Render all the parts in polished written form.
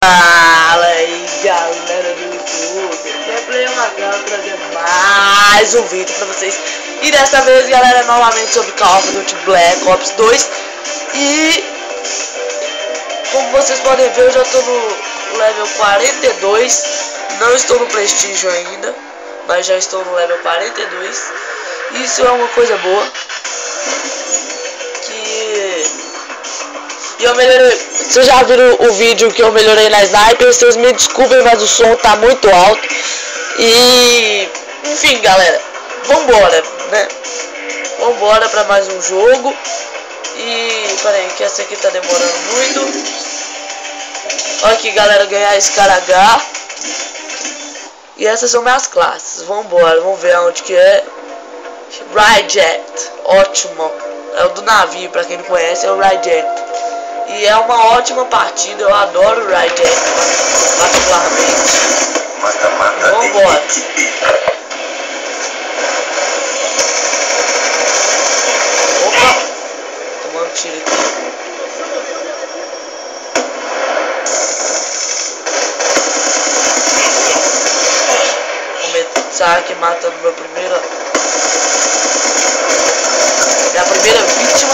Fala aí galera do YouTube, Gameplay Macão trazendo mais um vídeo pra vocês. E desta vez galera, novamente sobre Call of Duty Black Ops 2. E como vocês podem ver, eu já tô no level 42. Não estou no prestígio ainda, mas já estou no level 42. Isso é uma coisa boa. E eu melhorei. Vocês já viram o vídeo que eu melhorei na sniper? Vocês me desculpem, mas o som tá muito alto. E enfim galera, vambora, né? Vambora pra mais um jogo. E peraí, que essa aqui tá demorando muito. Olha aqui galera, ganhar esse cara H. E essas são minhas classes. Vambora, vamos ver aonde que é. Ryjet, ótimo. É o do navio, pra quem não conhece, é o Ryjet. E é uma ótima partida, eu adoro o Ryjet particularmente. Vambora. Opa! Tomando tiro aqui. Começar aqui matando minha primeira vítima.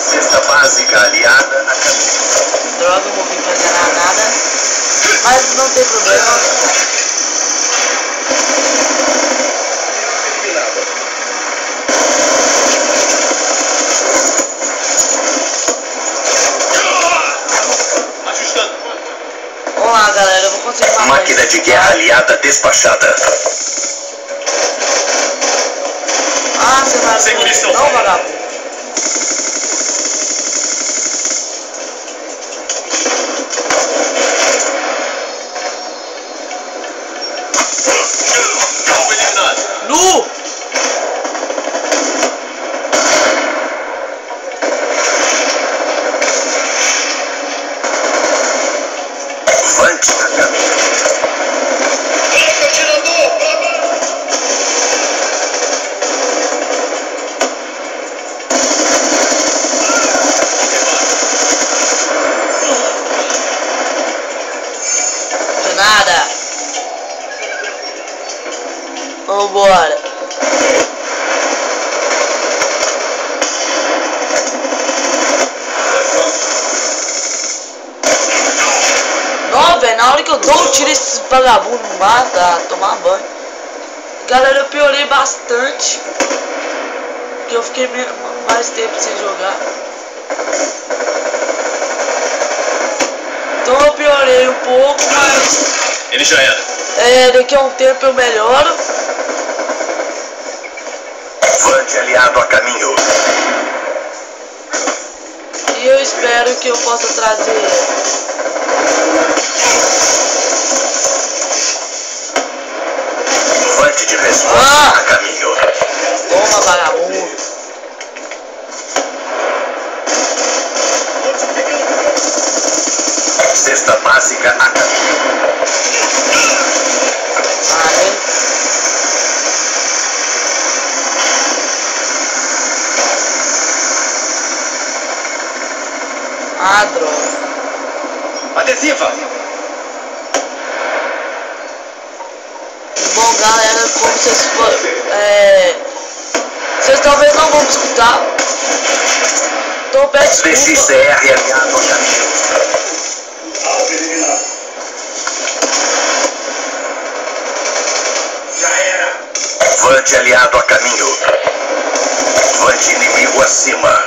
Cesta básica aliada a caminho. Droga, eu morri pra ganhar nada. Mas não tem problema. Vamos lá galera, eu vou conseguir matar. Máquina de guerra aliada despachada. Ah, você vai sem munição. Não, vagabundo. Nu! Vante a caminho. De nada. Vambora. Não, velho, na hora que eu dou um tiro esse vagabundo mata, tomar banho. Galera, eu piorei bastante. Porque eu fiquei mais tempo sem jogar. Então eu piorei um pouco, mas Ele já era. daqui a um tempo eu melhoro. Vante aliado a caminho. E eu espero que eu possa trazer Vante de resposta a caminho. Toma, vagabundo. Cesta básica a caminho. Ah, droga. Adesiva. Bom, galera, como vocês vocês talvez não vão me escutar. Então eu peço desculpa. DXCR aliado a caminho. Já era. Vante aliado a caminho. Vante inimigo acima.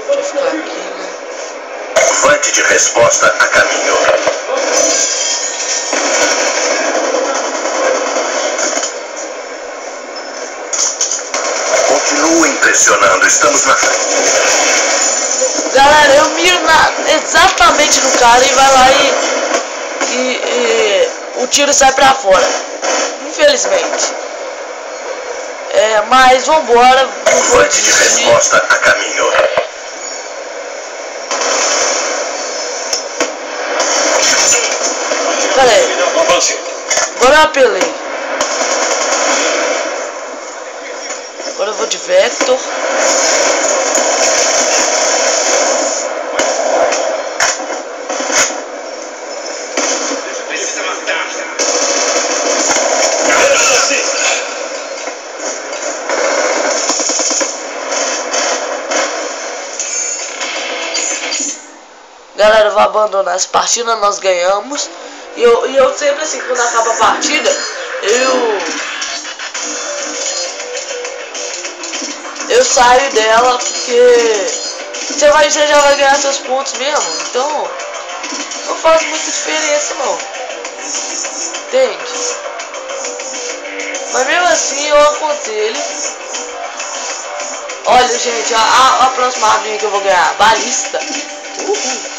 Deixa eu ficar aqui, né? Vante de resposta a caminho. Continua impressionando, estamos na frente. Galera, eu miro exatamente no cara e vai lá e o tiro sai pra fora. Infelizmente. Mas vambora. Vante de resposta a caminho. Pera aí. Agora eu apelei. cabo de Vector. Galera, eu vou abandonar essa partida, nós ganhamos. E eu sempre assim, quando acaba a partida, eu saio dela, porque você já vai ganhar seus pontos mesmo. Então não faz muita diferença não, entende? Mas mesmo assim eu aconselho. Olha, gente, a próxima arminha que eu vou ganhar, balista. Uhul.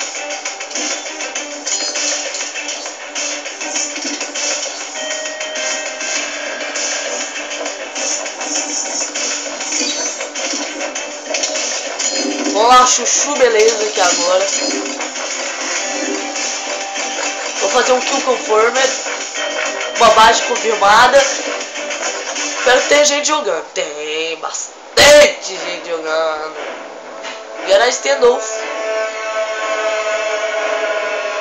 Vamos lá, chuchu, beleza, aqui agora. Vou fazer um kill confirmed. Uma base confirmada. Espero que tenha gente jogando. Tem bastante gente jogando. E era a Standoff.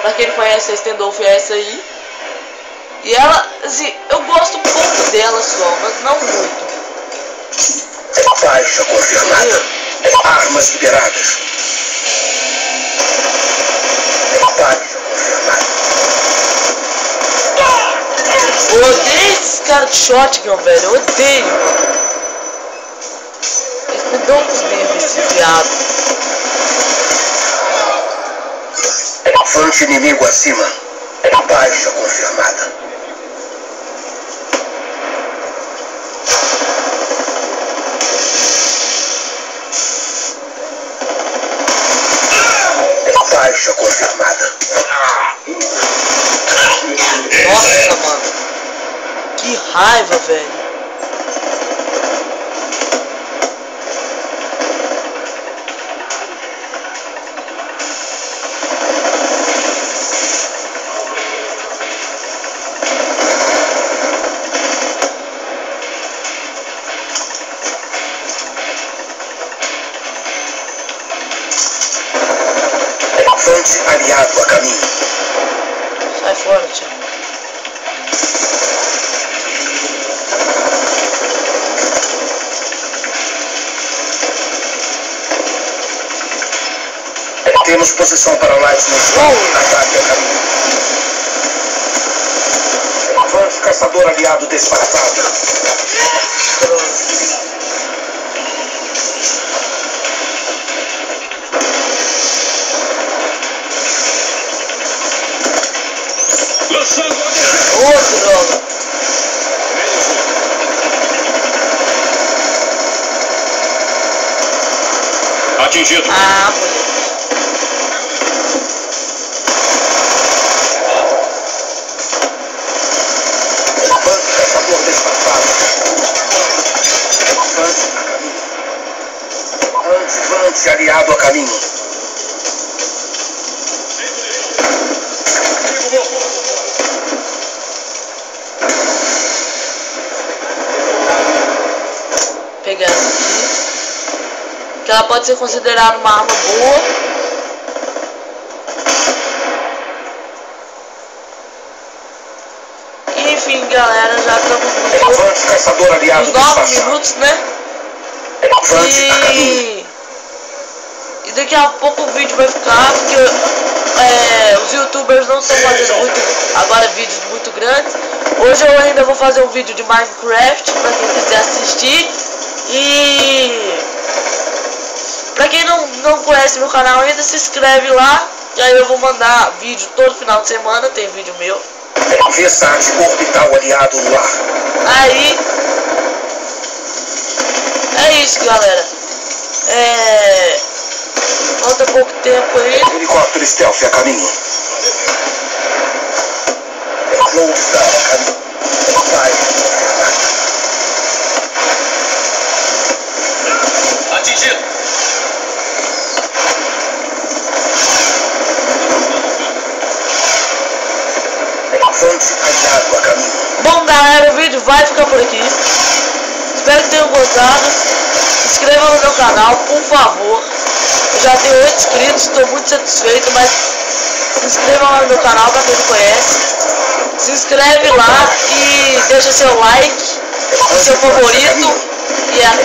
Pra quem não conhece, a Standoff é essa aí. E ela, assim, eu gosto um pouco dela só, mas não muito. Baixa confirmada. Armas liberadas. Baixa confirmada. Eu odeio esses caras de shotgun, velho. Eu odeio, mano. Eles me dão uns nervos, esses viados. Fonte inimigo acima. Baixa confirmada. Baixa confirmada. Nossa, mano. Que raiva, velho. Fonte aliado a caminho. Sai fora, tio. Temos posição para light no chão. Ataque a caminho. Fonte caçador aliado desbaratado. Ô, droga. Atingido. Ah, moleque. Caçador desbaratado. Fonte aliado a caminho. Pegar essa aqui, que ela pode ser considerada uma arma boa. Enfim, galera, já estamos Caçador aliado nos 9 minutos, né? E daqui a pouco o vídeo vai ficar, porque os youtubers não estão fazendo agora vídeos muito grandes. Hoje eu ainda vou fazer um vídeo de Minecraft para quem quiser assistir. E pra quem não conhece meu canal ainda, se inscreve lá, e aí eu vou mandar vídeo todo final de semana, tem vídeo meu. Versátil orbital aliado no ar. Aí é isso, galera. Falta pouco tempo aí. Helicóptero stealth a caminho. Lodestar a caminho. Atingido. Fonte aliado a caminho. Bom, galera, o vídeo vai ficar por aqui. Espero que tenham gostado. Se inscrevam no meu canal, por favor. Eu já tenho 8 inscritos, estou muito satisfeito, mas se inscrevam lá no meu canal para quem não conhece. Se inscreve lá e deixa seu like, o seu favorito. E até